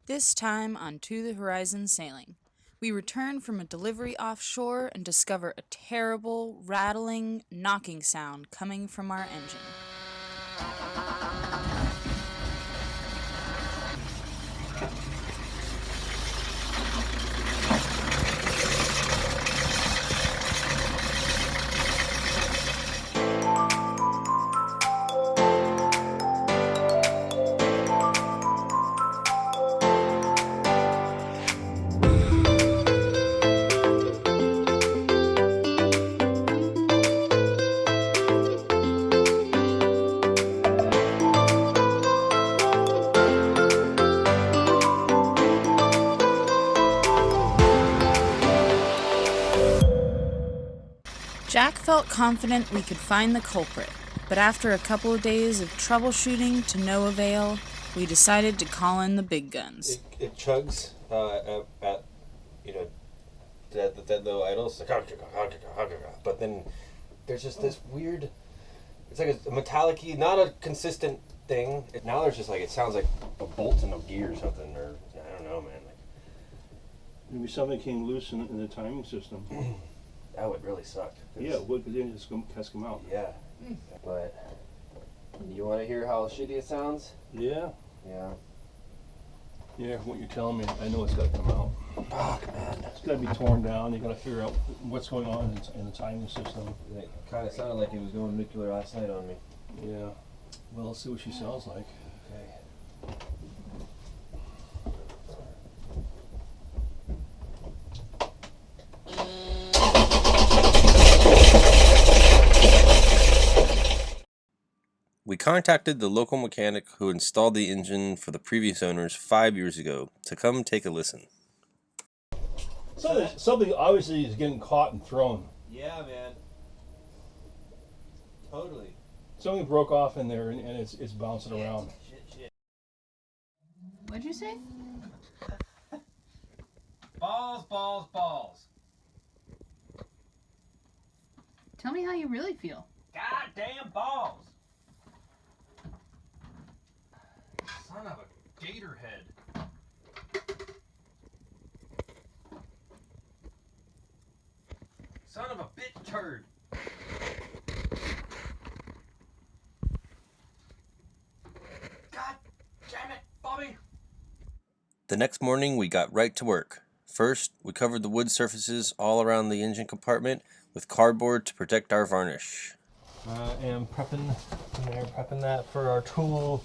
This time on To the Horizon Sailing, we return from a delivery offshore and discover a terrible, rattling, knocking sound coming from our engine. Jack felt confident we could find the culprit, but after a couple of days of troubleshooting to no avail, we decided to call in the big guns. It chugs at the dead low idles, but then there's just this weird, it's like a metallic-y, not a consistent thing. Now there's just like, it sounds like a bolt in a gear or something, or I don't know, man. Maybe something came loose in the timing system. That would really suck. Yeah, it would, because then it has come out. Yeah. But you want to hear how shitty it sounds? Yeah. Yeah. Yeah, from what you're telling me, I know it's got to come out. Fuck, man. It's got to be torn down. You got to figure out what's going on in the timing system. It kind of sounded like it was going nuclear last night on me. Yeah. Well, let's see what she sounds like. Okay. We contacted the local mechanic who installed the engine for the previous owners 5 years ago to come take a listen. Something obviously is getting caught and thrown. Yeah, man. Totally. Something broke off in there and it's bouncing around. Shit. What'd you say? Balls. Tell me how you really feel. Goddamn balls. Son of a gator head. Son of a bitch turd. God damn it, Bobby. The next morning we got right to work. First, we covered the wood surfaces all around the engine compartment with cardboard to protect our varnish. I am prepping that for our tool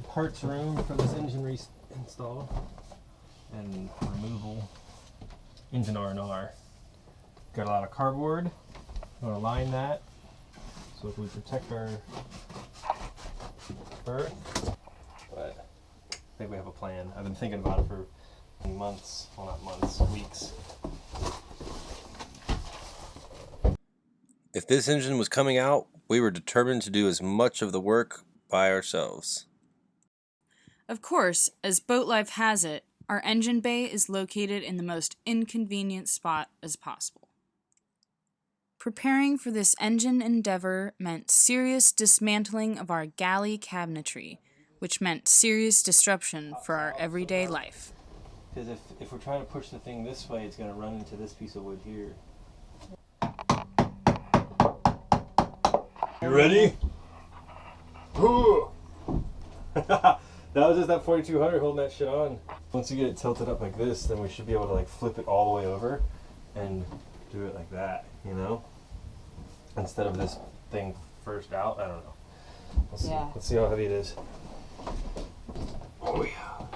parts room for this engine install and removal. Engine R&R. Got a lot of cardboard. I'm going to line that so if we protect our berth. But I think we have a plan. I've been thinking about it for months, well not months, weeks. If this engine was coming out, we were determined to do as much of the work by ourselves. Of course, as boat life has it, our engine bay is located in the most inconvenient spot as possible. Preparing for this engine endeavor meant serious dismantling of our galley cabinetry, which meant serious disruption for our everyday life. Because if we're trying to push the thing this way, it's going to run into this piece of wood here. You ready? That was just that 4200 holding that shit on. Once you get it tilted up like this, then we should be able to like flip it all the way over and do it like that, you know? Instead of this thing first out. I don't know. We'll see. Yeah. Let's see how heavy it is. Oh yeah.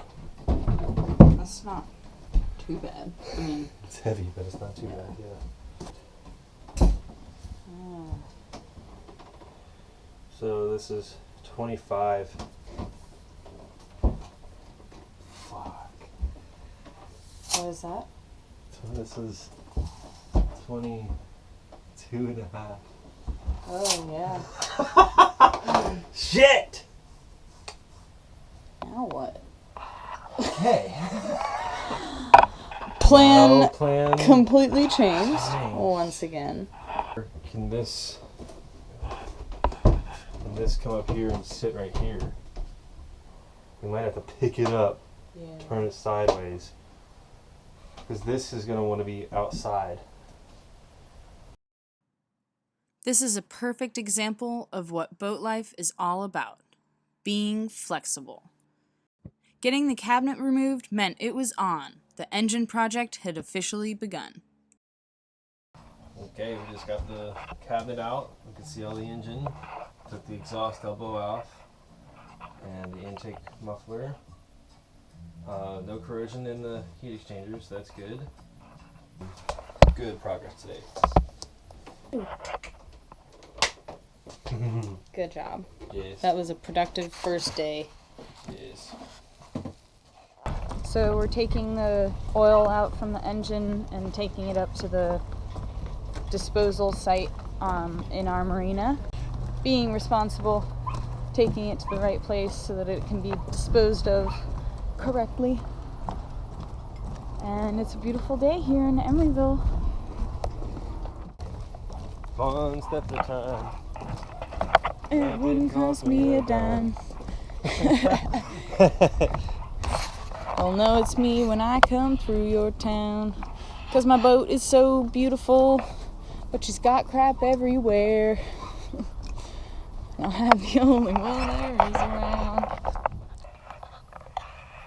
That's not too bad. I mean, It's heavy, but it's not too bad, yeah. So this is 25. Fuck. what is that? So this is 22 and a half. Oh, yeah. Shit! Now what? Okay. Plan plan completely changed once again. Can this come up here and sit right here? We might have to pick it up, turn it sideways, because this is going to want to be outside. This is a perfect example of what boat life is all about, being flexible. Getting the cabinet removed meant it was on. The engine project had officially begun. Okay, we just got the cabinet out. We can see all the engine. Took the exhaust elbow off and the intake muffler. No corrosion in the heat exchangers, that's good. Good progress today. Good job. Yes. That was a productive first day. Yes. So we're taking the oil out from the engine and taking it up to the disposal site in our marina. Being responsible, taking it to the right place so that it can be disposed of correctly. And it's a beautiful day here in Emeryville. One step at a time. It wouldn't cost me a dime. Well, no, it's me when I come through your town. 'Cause my boat is so beautiful, but she's got crap everywhere. I'm the only one there is around.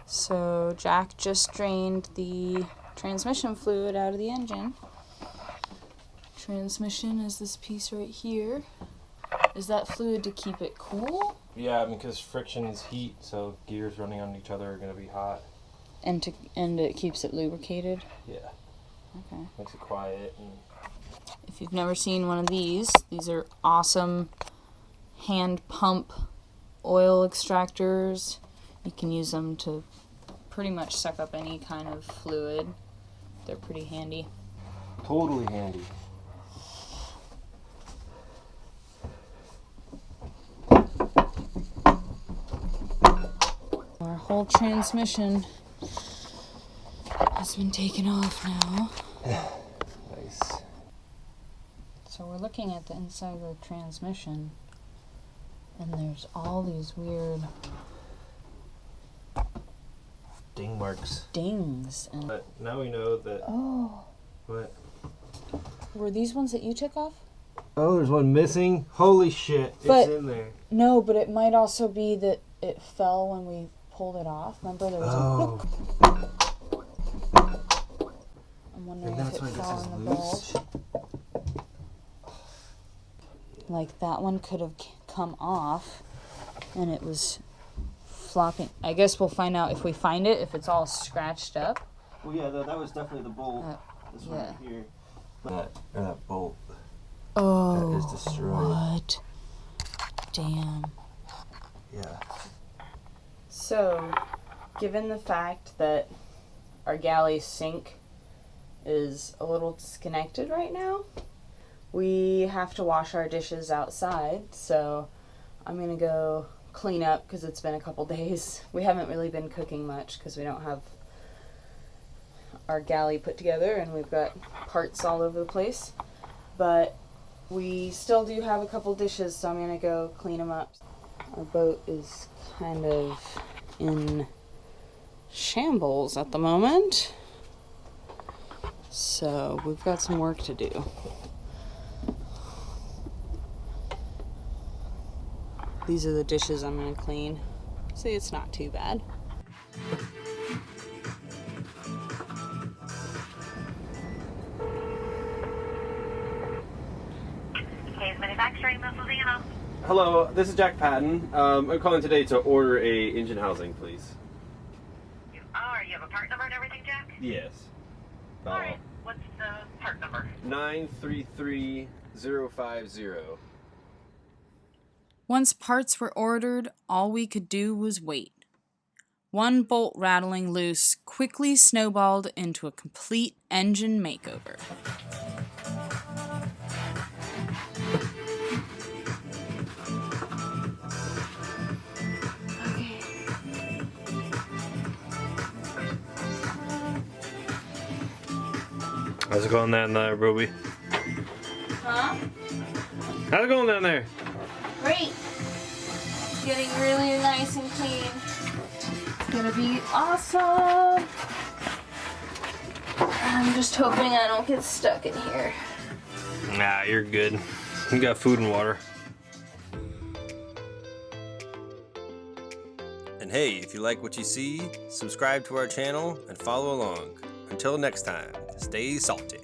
So Jack just drained the transmission fluid out of the engine. Transmission is this piece right here. Is that fluid to keep it cool? Yeah, because friction is heat, so gears running on each other are going to be hot. And it keeps it lubricated? Yeah. Okay. Makes it quiet. And If you've never seen one of these are awesome hand pump oil extractors. You can use them to pretty much suck up any kind of fluid. They're pretty handy. totally handy. Our whole transmission has been taken off now. Nice. So we're looking at the inside of the transmission, and there's all these weird Ding marks. dings. And But now we know that. oh, What? were these ones that you took off? Oh, there's one missing. Holy shit! But- it's in there. No, but it might also be that it fell when we pulled it off. Remember there was Oh, I'm wondering and if that's it why this fell is in the loose. bulge. Like that one could have come off, and it was flopping. I guess we'll find out if we find it, if it's all scratched up. Well, yeah, that was definitely the bolt. This one yeah. right here. That bolt. Oh, That is destroyed. what? Damn. Yeah. So, given the fact that our galley sink is a little disconnected right now, we have to wash our dishes outside. So, I'm gonna go clean up because it's been a couple days. We haven't really been cooking much because we don't have our galley put together and we've got parts all over the place. But we still do have a couple dishes, so I'm gonna go clean them up. Our boat is kind of in shambles at the moment, so we've got some work to do. These are the dishes I'm gonna clean. See, it's not too bad. Manufacturing, this is Anna. Hello, this is Jack Patton. I'm calling today to order a engine housing, please. You have a part number and everything, Jack? Yes. Alright, what's the part number? 933050. Once parts were ordered, all we could do was wait. One bolt rattling loose quickly snowballed into a complete engine makeover. How's it going down there, Ruby? Huh? How's it going down there? Great. Getting really nice and clean. gonna be awesome. I'm just hoping I don't get stuck in here. Nah, you're good. You got food and water. And hey, if you like what you see, subscribe to our channel and follow along. Until next time, stay salty.